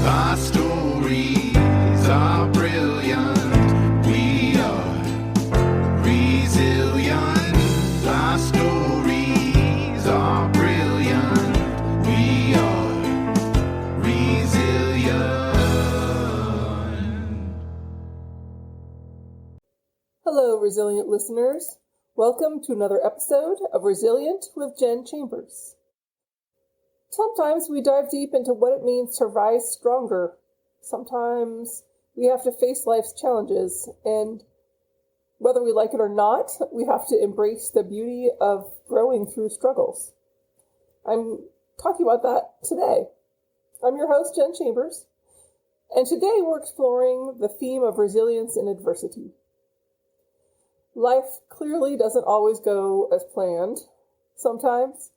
Our stories are brilliant. We are resilient. Our stories are brilliant. We are resilient. Hello, resilient listeners. Welcome to another episode of Resilient with Jen Chambers. Sometimes we dive deep into what it means to rise stronger. Sometimes we have to face life's challenges, and whether we like it or not, we have to embrace the beauty of growing through struggles. I'm talking about that today. I'm your host, Jen Chambers, and today we're exploring the theme of resilience in adversity. Life clearly doesn't always go as planned. Sometimes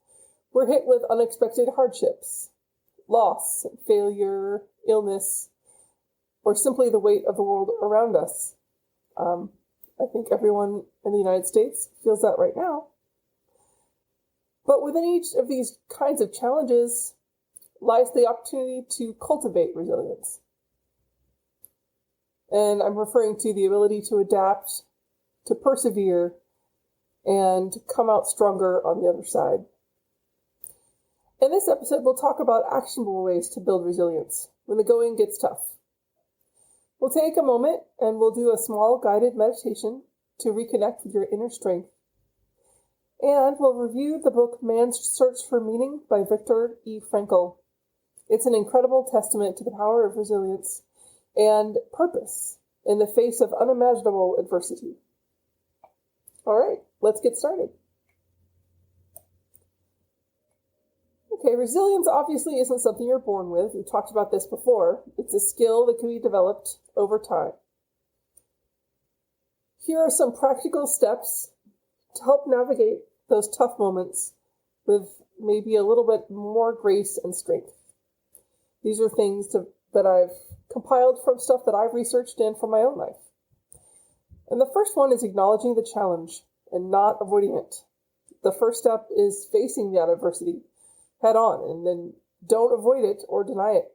we're hit with unexpected hardships, loss, failure, illness, or simply the weight of the world around us. I think everyone in the United States feels that right now. But within each of these kinds of challenges lies the opportunity to cultivate resilience. And I'm referring to the ability to adapt, to persevere, and come out stronger on the other side. In this episode, we'll talk about actionable ways to build resilience when the going gets tough. We'll take a moment and we'll do a small guided meditation to reconnect with your inner strength. And we'll review the book Man's Search for Meaning by Viktor E. Frankl. It's an incredible testament to the power of resilience and purpose in the face of unimaginable adversity. All right, let's get started. Okay, resilience obviously isn't something you're born with. We've talked about this before. It's a skill that can be developed over time. Here are some practical steps to help navigate those tough moments with maybe a little bit more grace and strength. These are things that I've compiled from stuff that I've researched and from my own life. And the first one is acknowledging the challenge and not avoiding it. The first step is facing that adversity head on, and then don't avoid it or deny it.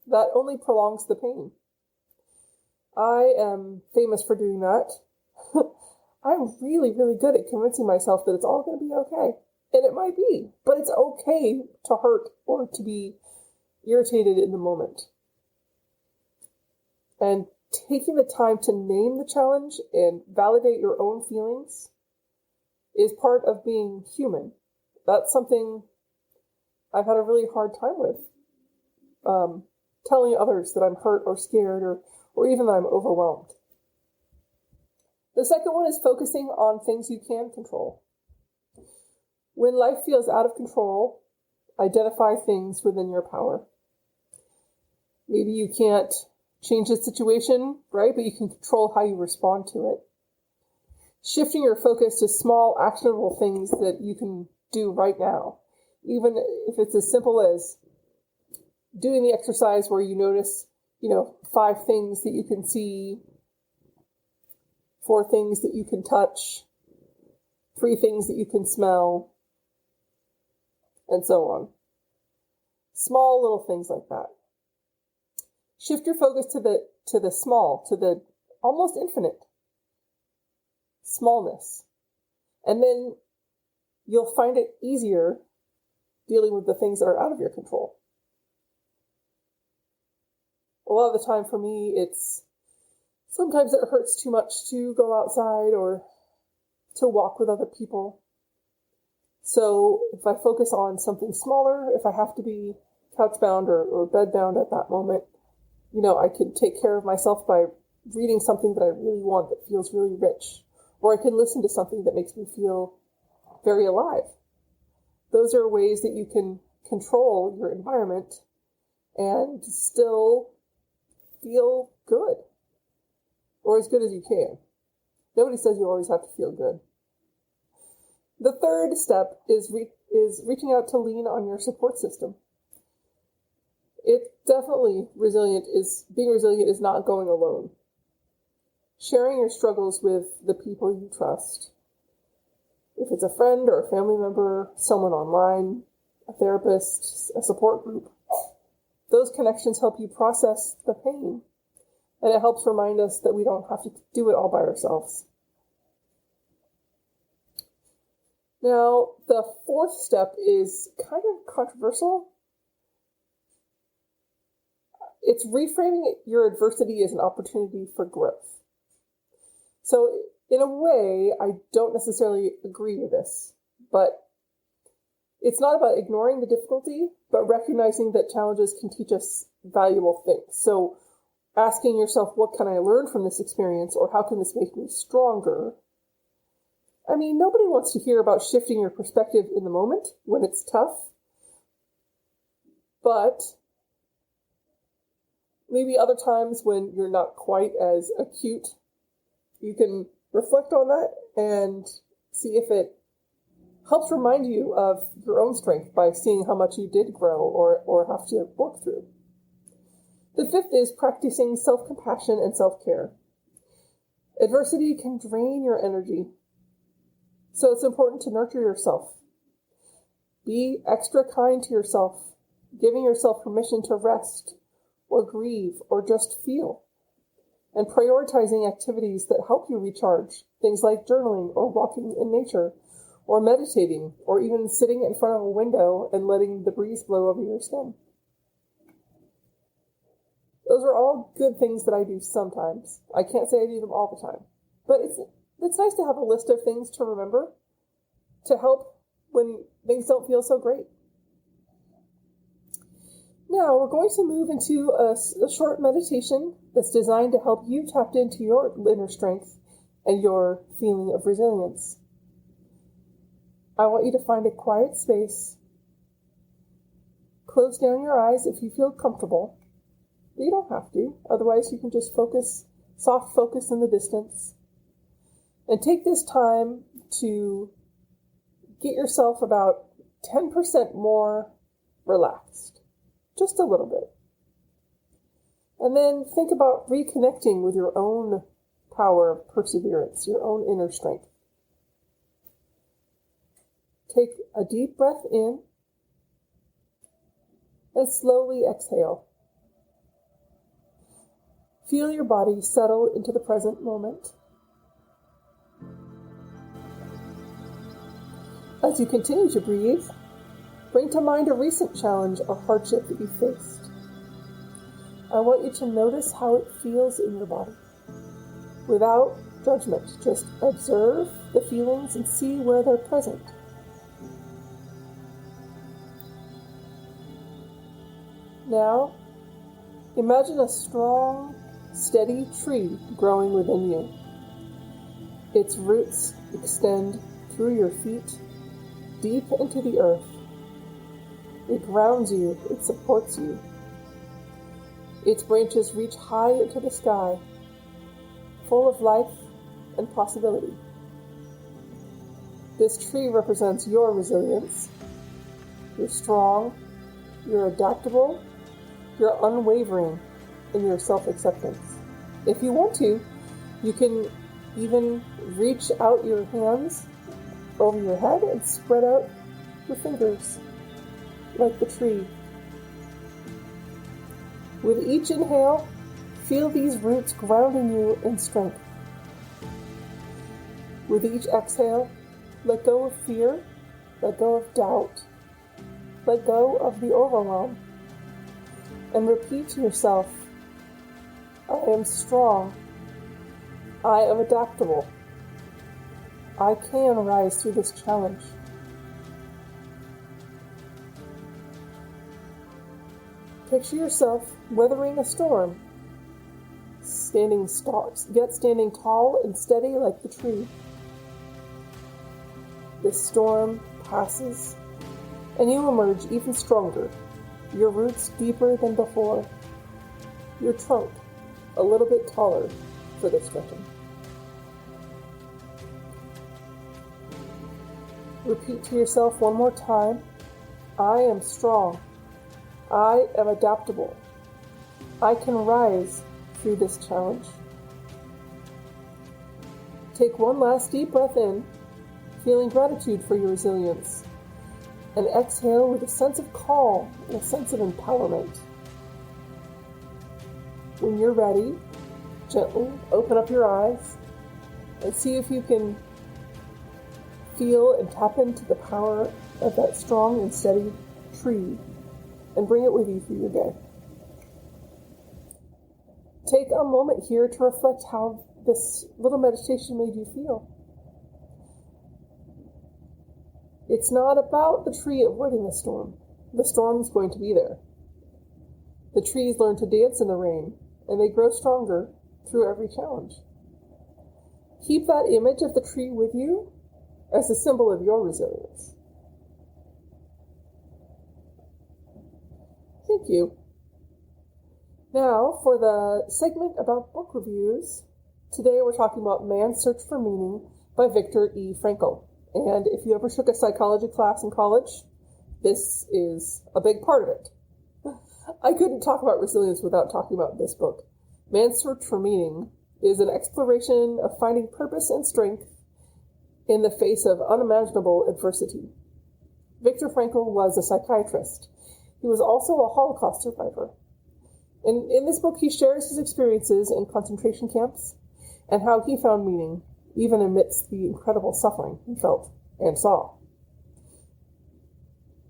That only prolongs the pain. I am famous for doing that. I'm really, really good at convincing myself that it's all going to be okay. And it might be, but it's okay to hurt or to be irritated in the moment. And taking the time to name the challenge and validate your own feelings is part of being human. That's something I've had a really hard time with. Telling others that I'm hurt or scared or even that I'm overwhelmed. The second one is focusing on things you can control. When life feels out of control, identify things within your power. Maybe you can't change the situation, right? But you can control how you respond to it. Shifting your focus to small, actionable things that you can do right now. Even if it's as simple as doing the exercise where you notice, 5 things that you can see, 4 things that you can touch, 3 things that you can smell, and so on. Small little things like that. Shift your focus to the small, to the almost infinite smallness. And then you'll find it easier dealing with the things that are out of your control. A lot of the time for me, sometimes it hurts too much to go outside or to walk with other people. So if I focus on something smaller, if I have to be couch-bound or bed-bound at that moment, I could take care of myself by reading something that I really want that feels really rich. Or I can listen to something that makes me feel very alive. Those are ways that you can control your environment and still feel good. Or as good as you can. Nobody says you always have to feel good. The third step is reaching out to lean on your support system. Being resilient is not going alone. Sharing your struggles with the people you trust. If it's a friend or a family member, someone online, a therapist, a support group, Those connections help you process the pain, and it helps remind us that we don't have to do it all by ourselves. Now, the fourth step is kind of controversial. It's reframing your adversity as an opportunity for growth. So, in a way, I don't necessarily agree with this, but it's not about ignoring the difficulty, but recognizing that challenges can teach us valuable things. So, asking yourself, what can I learn from this experience, or how can this make me stronger? I mean, nobody wants to hear about shifting your perspective in the moment when it's tough, but maybe other times when you're not quite as acute, you can reflect on that and see if it helps remind you of your own strength by seeing how much you did grow or have to work through. The fifth is practicing self-compassion and self-care. Adversity can drain your energy, so it's important to nurture yourself. Be extra kind to yourself, giving yourself permission to rest or grieve or just feel, and prioritizing activities that help you recharge, things like journaling or walking in nature, or meditating, or even sitting in front of a window and letting the breeze blow over your skin. Those are all good things that I do sometimes. I can't say I do them all the time. But it's nice to have a list of things to remember to help when things don't feel so great. Now, we're going to move into a short meditation that's designed to help you tap into your inner strength and your feeling of resilience. I want you to find a quiet space. Close down your eyes if you feel comfortable. But you don't have to. Otherwise, you can just soft focus in the distance. And take this time to get yourself about 10% more relaxed. Just a little bit. And then think about reconnecting with your own power of perseverance, your own inner strength. Take a deep breath in and slowly exhale. Feel your body settle into the present moment. As you continue to breathe, bring to mind a recent challenge or hardship that you faced. I want you to notice how it feels in your body. Without judgment, just observe the feelings and see where they're present. Now, imagine a strong, steady tree growing within you. Its roots extend through your feet, deep into the earth. It grounds you, it supports you. Its branches reach high into the sky, full of life and possibility. This tree represents your resilience. You're strong, you're adaptable, you're unwavering in your self-acceptance. If you want to, you can even reach out your hands over your head and spread out your fingers like the tree. With each inhale, feel these roots grounding you in strength. With each exhale, let go of fear, let go of doubt, let go of the overwhelm, and repeat to yourself, I am strong, I am adaptable, I can rise through this challenge. Picture yourself weathering a storm, standing tall and steady like the tree. This storm passes, and you emerge even stronger, your roots deeper than before, your trunk a little bit taller for the stretching. Repeat to yourself one more time, I am strong. I am adaptable. I can rise through this challenge. Take one last deep breath in, feeling gratitude for your resilience, and exhale with a sense of calm and a sense of empowerment. When you're ready, gently open up your eyes and see if you can feel and tap into the power of that strong and steady tree and bring it with you through your day. Take a moment here to reflect how this little meditation made you feel. It's not about the tree avoiding the storm. The storm's going to be there. The trees learn to dance in the rain, and they grow stronger through every challenge. Keep that image of the tree with you as a symbol of your resilience. Thank you. Now, for the segment about book reviews, today we're talking about Man's Search for Meaning by Viktor E. Frankl. And if you ever took a psychology class in college, this is a big part of it. I couldn't talk about resilience without talking about this book. Man's Search for Meaning is an exploration of finding purpose and strength in the face of unimaginable adversity. Viktor Frankl was a psychiatrist. He was also a Holocaust survivor. And in this book, he shares his experiences in concentration camps and how he found meaning, even amidst the incredible suffering he felt and saw.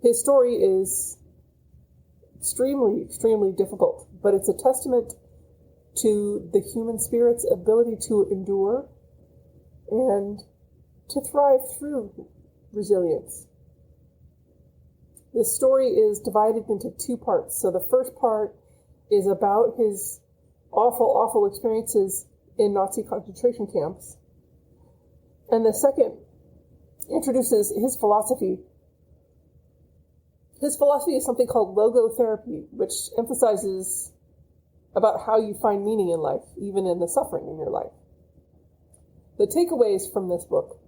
His story is extremely, extremely difficult, but it's a testament to the human spirit's ability to endure and to thrive through resilience. This story is divided into two parts. So the first part is about his awful, awful experiences in Nazi concentration camps. And the second introduces his philosophy. His philosophy is something called logotherapy, which emphasizes about how you find meaning in life, even in the suffering in your life. The takeaways from this book.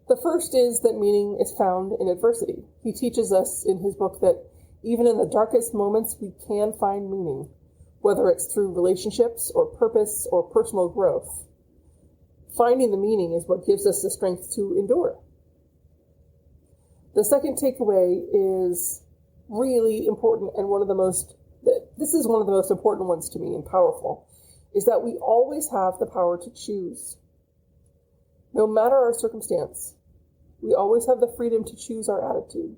The first is that meaning is found in adversity. He teaches us in his book that even in the darkest moments, we can find meaning, whether it's through relationships or purpose or personal growth. Finding the meaning is what gives us the strength to endure. The second takeaway is really important, and this is one of the most important ones to me and powerful, is that we always have the power to choose. No matter our circumstance, we always have the freedom to choose our attitude.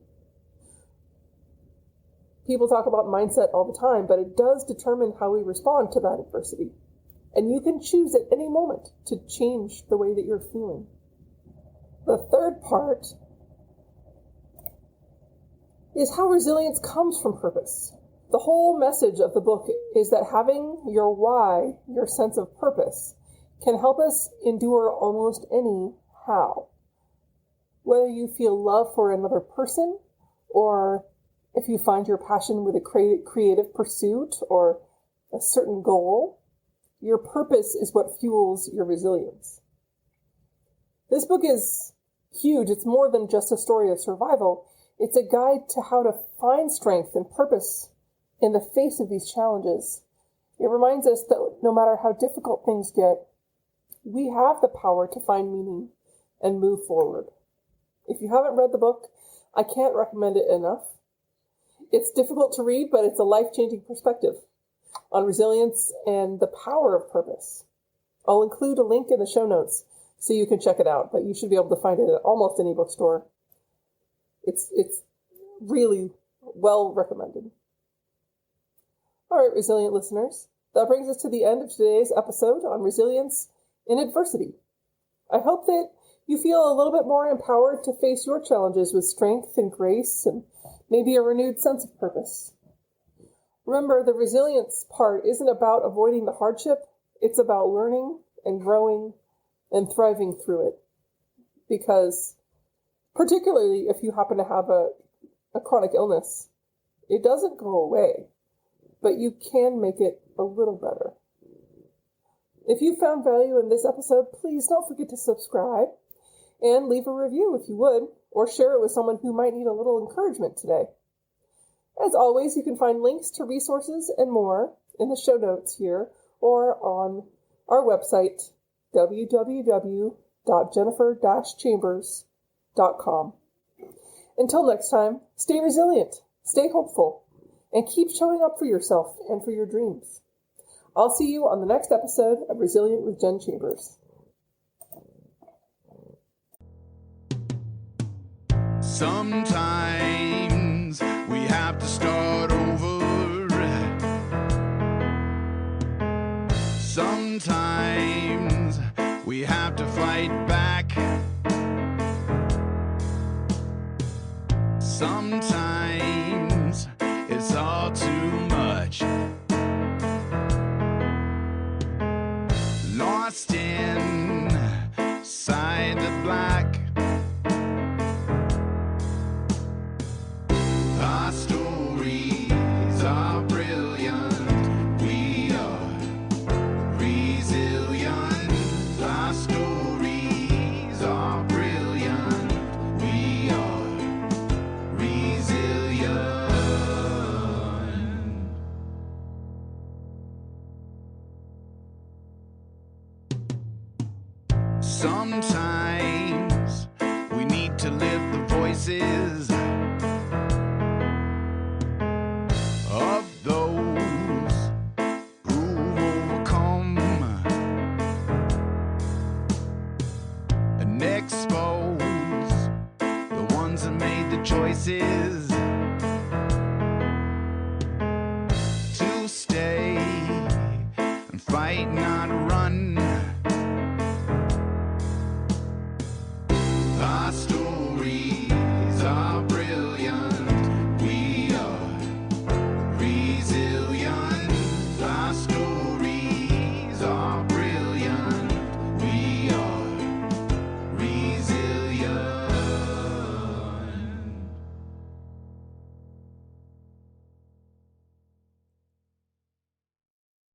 People talk about mindset all the time, but it does determine how we respond to that adversity. And you can choose at any moment to change the way that you're feeling. The third part is how resilience comes from purpose. The whole message of the book is that having your why, your sense of purpose, can help us endure almost any how. Whether you feel love for another person, or if you find your passion with a creative pursuit or a certain goal, your purpose is what fuels your resilience. This book is huge. It's more than just a story of survival. It's a guide to how to find strength and purpose in the face of these challenges. It reminds us that no matter how difficult things get, we have the power to find meaning and move forward. If you haven't read the book, I can't recommend it enough. It's difficult to read, but it's a life-changing perspective on resilience and the power of purpose. I'll include a link in the show notes so you can check it out, but you should be able to find it at almost any bookstore. It's really well recommended. All right, resilient listeners, that brings us to the end of today's episode on resilience in adversity. I hope that you feel a little bit more empowered to face your challenges with strength and grace and maybe a renewed sense of purpose. Remember, the resilience part isn't about avoiding the hardship. It's about learning and growing and thriving through it. Because particularly if you happen to have a chronic illness, it doesn't go away, but you can make it a little better. If you found value in this episode, please don't forget to subscribe and leave a review if you would, or share it with someone who might need a little encouragement today. As always, you can find links to resources and more in the show notes here or on our website, www.jennifer-chambers.com. Until next time, stay resilient, stay hopeful, and keep showing up for yourself and for your dreams. I'll see you on the next episode of Resilient with Jen Chambers. Sometimes we have to start over. Sometimes we have to fight back. Sometimes it's all too much. Lost inside the black. Our stories are brilliant. We are resilient. Our stories are brilliant. We are resilient. Sometimes we need to lift the voices of those who've overcome and expose the ones that made the choices to stay and fight now.